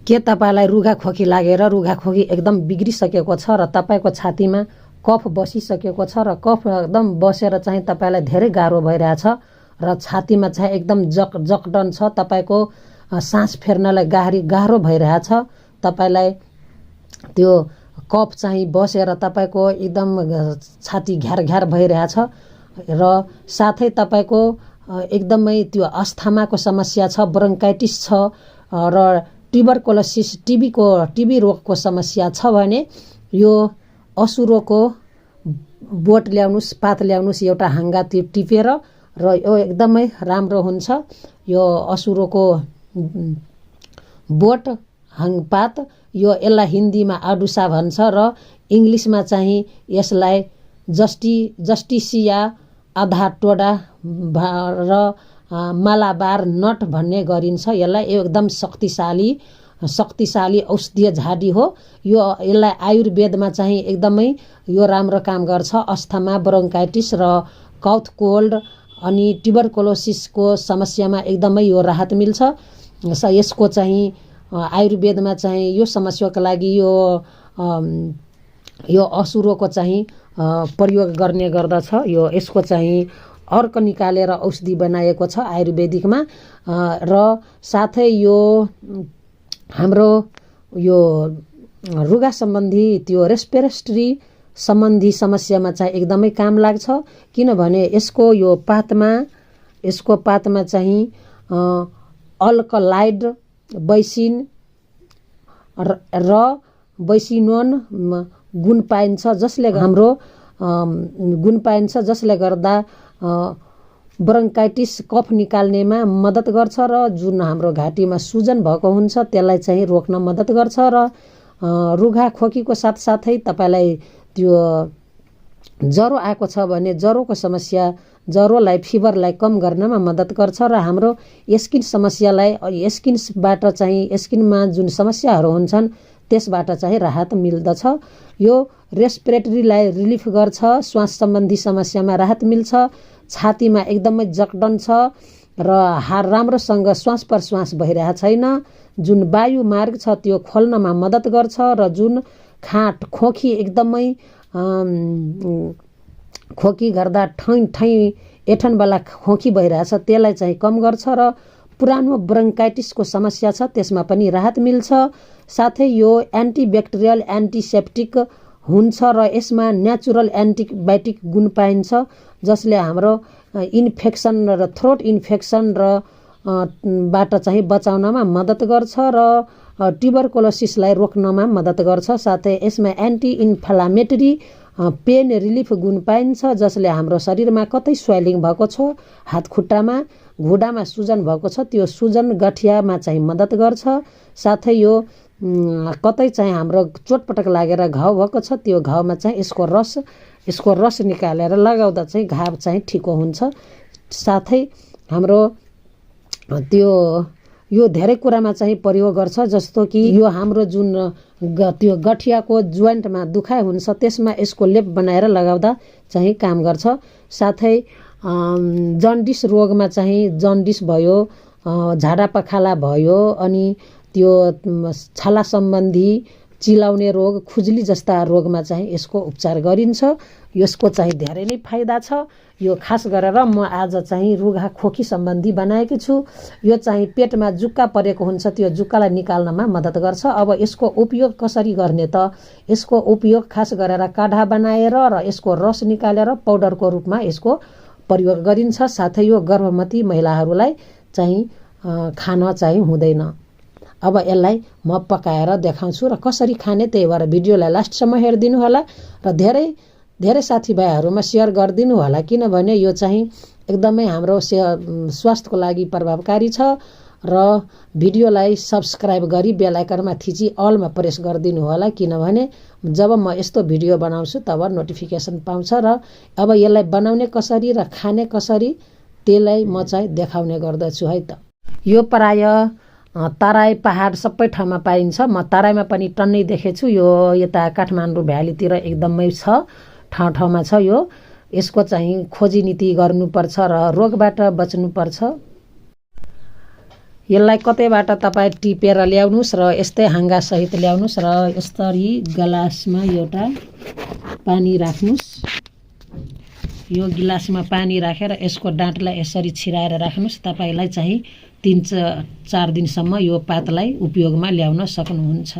के तपाईलाई रुघाखोकी लागेर रुघाखोकी एकदम बिग्रिसकेको छ र तपाईको छातीमा कफ बसिसकेको छ र कफ एकदम बसेर चाहिँ तपाईलाई धेरै गाह्रो भइरहेछ र छातीमा चाहिँ एकदम जकडन छ, तपाईको सास फेर्नलाई गाह्रो भइरहेछ, तपाईलाई त्यो कफ चाहिँ बसेर तपाईको एकदम छाती घ्यार भइरहेछ र साथै तपाईको एकदमै त्यो अस्थमाको समस्या छ, ब्रोन्काइटिस छ र ट्युबरकुलोसिस टिबी रोगको समस्या छ भने यो असुरोको बोट ल्याउनुस्, पात ल्याउनुस्, एउटा हाँगा टिपेर र यो एकदमै राम्रो हुन्छ। यो असुरोको बोट पात यसलाई हिन्दीमा आडुसा भन्छ र इङ्ग्लिसमा चाहिँ यसलाई जस्टिसिया आधा टोडा र मालाबार नट भन्ने गरिन्छ। यसलाई एकदम शक्तिशाली औषधीय झाडी हो। यसलाई आयुर्वेदमा चाहिँ एकदमै यो राम्रो काम गर्छ। अस्थमा, ब्रोन्काइटिस र काउथ कोल्ड अनि ट्युबरकुलोसिसको समस्यामा एकदमै यो राहत मिल्छ। यसको चाहिँ आयुर्वेदमा चाहिँ यो समस्याको लागि यो असुरोको चाहिँ प्रयोग गर्ने गर्दछ। यसको चाहिँ अर्क निकालेर औषधि बनाएको छ आयुर्वेदिकमा र साथै यो हाम्रो यो रुगा सम्बन्धी त्यो रेस्पिरेटरी सम्बन्धी समस्यामा चाहिँ एकदमै काम लाग्छ। किनभने यसको पातमा चाहिँ अल्कलाइड बैसिन र बैसिनोन गुण पाइन्छ, जसले गर्दा ब्रोन्काइटिस कफ निकाल्नेमा मद्दत गर्छ र जुन हाम्रो घाँटीमा सुजन भएको हुन्छ त्यसलाई चाहिँ रोक्न मद्दत गर्छ र रुघा खोकीको साथसाथै तपाईलाई त्यो ज्वरो आएको छ भने ज्वरोलाई फिभरलाई कम गर्नमा मद्दत गर्छ र हाम्रो स्किन समस्यालाई स्किनबाट चाहिँ स्किनमा जुन समस्याहरू हुन्छन् त्यसबाट चाहिँ राहत मिल्दछ। यो रेस्पिरेटरीलाई रिलिफ गर्छ, श्वास सम्बन्धी समस्यामा राहत मिल्छ, छातीमा एकदमै जकडन छ र राम्रोसँग श्वास प्रश्वास भइरहेको छैन, जुन वायु मार्ग छ त्यो खोल्नमा मद्दत गर्छ र जुन खोकी एकदमै खोकी गर्दा ठै एठनवाला खोकी भइरहेछ त्यसलाई चाहिँ कम गर्छ र पुरानो ब्रोन्काइटिसको समस्या छ त्यसमा पनि राहत मिल्छ। साथै यो एन्टिब्याक्टेरियल एन्टिसेप्टिक हुन्छ र यसमा नेचुरल एन्टिबायोटिक गुण पाइन्छ, जसले हाम्रो इन्फेक्सन र थ्रोट इन्फेक्सन र बाट चाहिँ बचाउनमा मद्दत गर्छ र ट्युबरकुलोसिसलाई रोक्नमा मद्दत गर्छ। साथै यसमा एन्टी इन्फ्लामेटरी पेन रिलिफ गुण पाइन्छ, जसले हाम्रो शरीरमा कतै स्वेलिङ भएको छ, हात खुट्टामा घुँडामा सुजन भएको छ त्यो सुजन गठियामा चाहिँ मद्दत गर्छ। साथै यो कतै चाहिँ हाम्रो चोटपटक लागेर घाउ भएको छ त्यो घाउमा चाहिँ यसको रस निकालेर लगाउँदा चाहिँ घाव चाहिँ ठिक हुन्छ। साथै हाम्रो यो धेरै कुरामा चाहिँ प्रयोग गर्छ, जस्तो कि यो हाम्रो जुन त्यो गठियाको जोइन्टमा दुखाइ हुन्छ त्यसमा यसको लेप बनाएर लगाउँदा चाहिँ काम गर्छ। साथै जन्डिस रोगमा चाहिँ जन्डिस भयो, झाडा पखाला भयो, अनि त्यो छाला सम्बन्धी चिलाउने रोग, खुजुली जस्ता रोगमा चाहिँ यसको उपचार गरिन्छ। यसको चाहिँ धेरै नै फाइदा छ। यो खास गरेर म आज चाहिँ रुघा खोकी सम्बन्धी बनाएकी छु। यो चाहिँ पेटमा जुक्का परेको हुन्छ त्यो जुक्कालाई निकाल्नमा मद्दत गर्छ। अब यसको उपयोग कसरी गर्ने त? यसको उपयोग खास गरेर काढा बनाएर र यसको रस निकालेर पाउडरको रूपमा यसको प्रयोग गरिन्छ। साथै यो गर्भवती महिलाहरूलाई चाहिँ खान चाहिँ हुँदैन। अब यसलाई म पकाएर देखाउँछु र कसरी खाने, त्यही भएर भिडियोलाई लास्टसम्म हेरिदिनु होला र धेरै साथीभाइहरूमा सेयर गरिदिनु होला, किनभने यो चाहिँ एकदमै हाम्रो स्वास्थ्यको लागि प्रभावकारी छ। र भिडियोलाई सब्सक्राइब गरी बेल आइकनमा थिची अलमा प्रेस गरिदिनु होला, किनभने जब म यस्तो भिडियो बनाउँछु तब नोटिफिकेसन पाउँछ। र अब यसलाई बनाउने कसरी र खाने कसरी त्यसलाई म चाहिँ देखाउने गर्दछु है त। यो प्राय तराई पहाड सबै ठाउँमा पाइन्छ। म तराईमा पनि टन्नै देखेछु। यो यता काठमाडौँ भ्यालीतिर एकदमै छ, ठाउँमा छ। यसको चाहिँ खोजी नीति गर्नुपर्छ र रोगबाट बच्नुपर्छ। यसलाई कतैबाट तपाईँ टिपेर ल्याउनुहोस् र यस्तै हाँगासहित ल्याउनुहोस् र यसरी गिलासमा एउटा पानी राख्नुहोस्। यो गिलासमा पानी राखेर यसको डाँठलाई यसरी छिराएर राख्नुहोस्। तपाईँलाई चाहिँ 3-4 दिनसम्म यो पातलाई उपयोगमा ल्याउन सक्नुहुन्छ।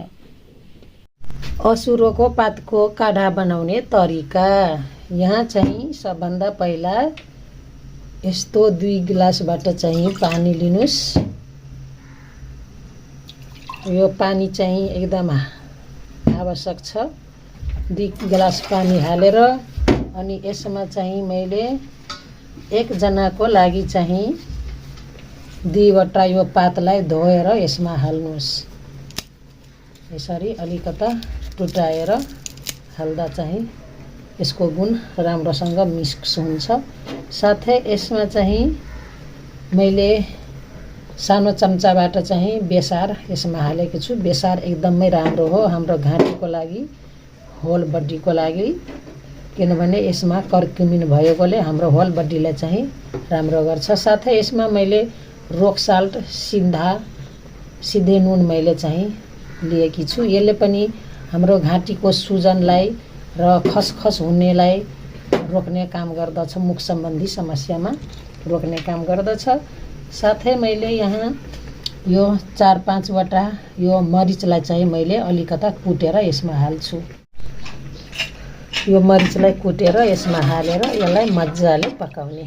असुरोको पातको काढा बनाउने तरिका। यहाँ चाहिँ सबभन्दा पहिला यस्तो 2 गिलासबाट चाहिँ पानी लिनुहोस्। यो पानी चाहिँ एकदम आवश्यक छ। 2 गिलास पानी हालेर अनि यसमा चाहिँ मैले 1 जनाको लागि चाहिँ 2वटा यो पातलाई धोएर यसमा हाल्नुहोस्। यसरी अलिकता टुटाएर हाल्दा चाहिँ यसको गुण राम्रोसँग मिक्स हुन्छ। साथै यसमा चाहिँ मैले सानो चम्चाबाट चाहिँ बेसार यसमा हालेको छु। बेसार एकदमै राम्रो हो हाम्रो घाँटीको लागि, होल बडीको लागि, किनभने यसमा कर्क्युमिन भएकोले हाम्रो होल बडीलाई चाहिँ राम्रो गर्छ। साथै यसमा मैले रोक साल्ट, सिधे नुन मैले चाहिँ लिएकी छु। यसले पनि हाम्रो घाँटीको सुजनलाई र खसखस हुनेलाई रोक्ने काम गर्दछ, मुख सम्बन्धी समस्यामा रोक्ने काम गर्दछ। साथै मैले यहाँ यो 4-5 वटा यो मरिचलाई चाहिँ मैले अलिकता कुटेर यसमा हाल्छु। यो मरिचलाई कुटेर यसमा हालेर यसलाई मजाले पकाउने,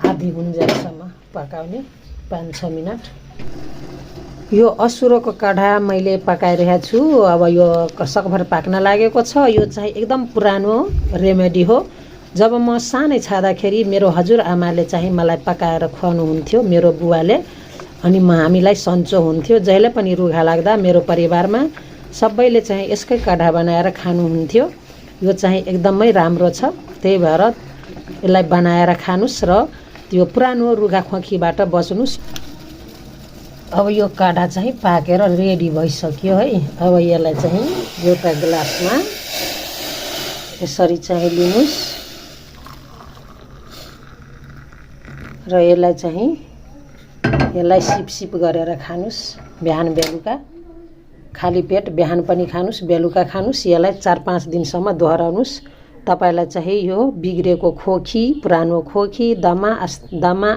आधी गुन्जेलसम्म पकाउने 5-6 मिनट। यो असुरोको काढा मैले पकाइरहेको छु। अब यो सकभर पाक्न लागेको छ। यो चाहिँ एकदम पुरानो रेमेडी हो। जब म सानै छँदाखेरि मेरो हजुरआमाले चाहिँ मलाई पकाएर खुवाउनुहुन्थ्यो, मेरो बुवाले। अनि हामीलाई सन्चो हुन्थ्यो। जहिले पनि रुघा लाग्दा मेरो परिवारमा सबैले चाहिँ यसकै काढा बनाएर खानुहुन्थ्यो। यो चाहिँ एकदमै राम्रो छ। त्यही भएर यसलाई बनाएर खानुस् र त्यो पुरानो रुघा खोकीबाट बच्नुस्। अब यो काढा चाहिँ पाकेर रेडी भइसक्यो है। अब यसलाई चाहिँ एउटा गिलासमा यसरी चाहिँ लिनुस् र यसलाई सिप गरेर खानुस्। बिहान बेलुका खाली पेट बिहान पनि खानुस्, बेलुका खानुस्। यसलाई 4-5 दिनसम्म दोहोऱ्याउनुस्। तपाईलाई चाहिँ यो बिग्रेको खोकी, पुरानो खोकी, दमा,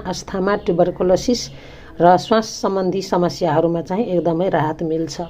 अस्थमा, ट्युबरकुलोसिस र श्वास सम्बन्धी समस्याहरूमा चाहिँ एकदमै राहत मिल्छ।